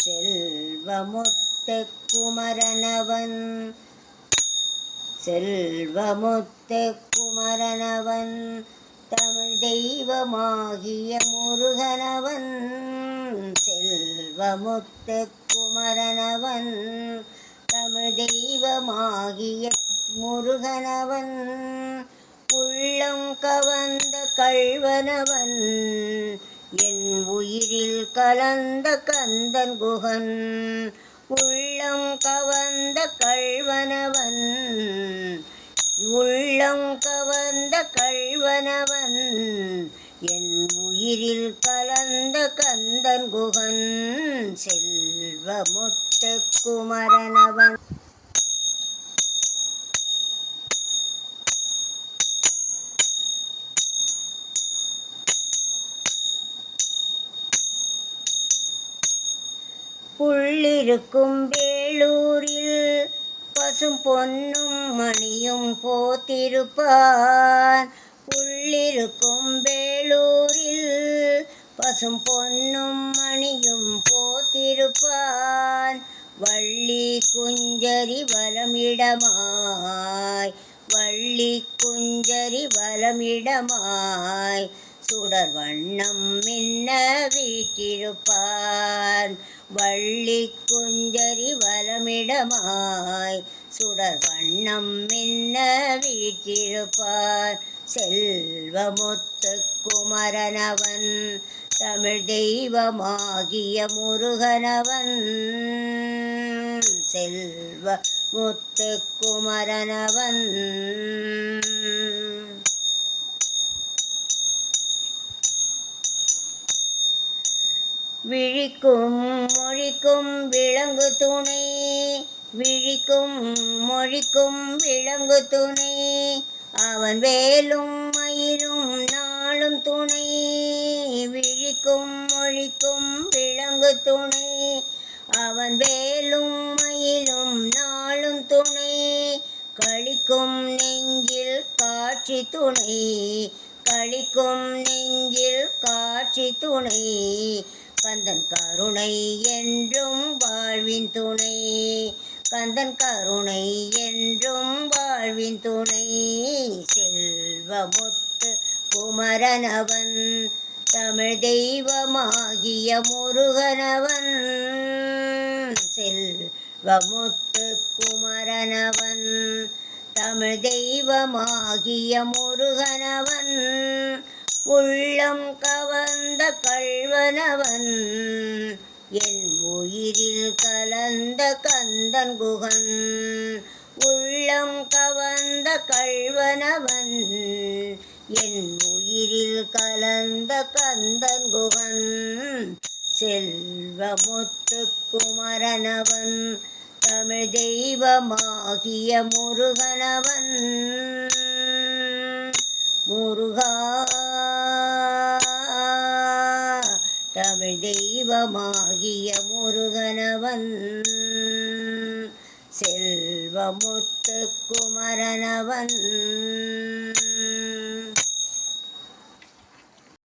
செல்வமுத்து குமரனவன் செல்வமுத்து குமரனவன் தமிழ் தெய்வமாகிய முருகனவன் செல்வமுத்து குமரனவன் தமிழ் தெய்வமாகிய முருகனவன் உள்ளம் கவர்ந்த கள்வனவன் என் உயிரில் கலந்த கந்தன் குகன் உள்ளம் கவர்ந்த கள்வனவன் உள்ளம் கவர்ந்த கள்வனவன் என் உயிரில் கலந்த கந்தன் குகன் செல்வமுத்து குமரனவன் புள்ளிருக்கும் வேளூரில் பசும் பொன்னும் மணியும் போத்திருப்பான் புள்ளிருக்கும் வேளூரில் பசும் பொன்னும் மணியும் போத்திருப்பான் வள்ளி குஞ்சரி வலமிடமாய் வள்ளி குஞ்சரி வலமிடமாய் சுடர் வண்ணம் மின்ன வீற்றிருப்பான் வள்ளி குஞ்சரி வலமிடமாய் சுடர் வண்ணம் மின்ன வீற்றிருப்பான் செல்வமுத்து குமரனவன் தமிழ் தெய்வமாகிய முருகனவன் செல்வமுத்து குமரனவன் விழிக்கும் மொழிக்கும் விலங்கு துணை விழிக்கும் மொழிக்கும் விலங்கு துணை அவன் வேலும் மயிலும் நாளும் துணை விழிக்கும் மொழிக்கும் விலங்கு துணை அவன் வேலும் மயிலும் நாளும் துணை களிக்கும் நெஞ்சில் காட்சி துணை களிக்கும் நெஞ்சில் காட்சி துணை கந்தன் கருணை என்றும் வாழ்வின் துணை கந்தன் கருணை என்றும் வாழ்வின் துணை செல்வமுத்து குமரனவன் தமிழ் தெய்வமாகிய முருகனவன் செல்வமுத்து குமரனவன் தமிழ் தெய்வமாகிய முருகனவன் உள்ளம் கவர்ந்த கள்வனவன் என் உயிரில் கலந்த கந்தன் குகன் உள்ளம் கவர்ந்த கள்வனவன் என் உயிரில் கலந்த கந்தன் குகன் செல்வமுத்து குமரனவன் தமிழ் தெய்வமாகிய முருகனவன் முருகா தமிழ் தெய்வமாகிய முருகனவன் செல்வமுத்து குமரனவன்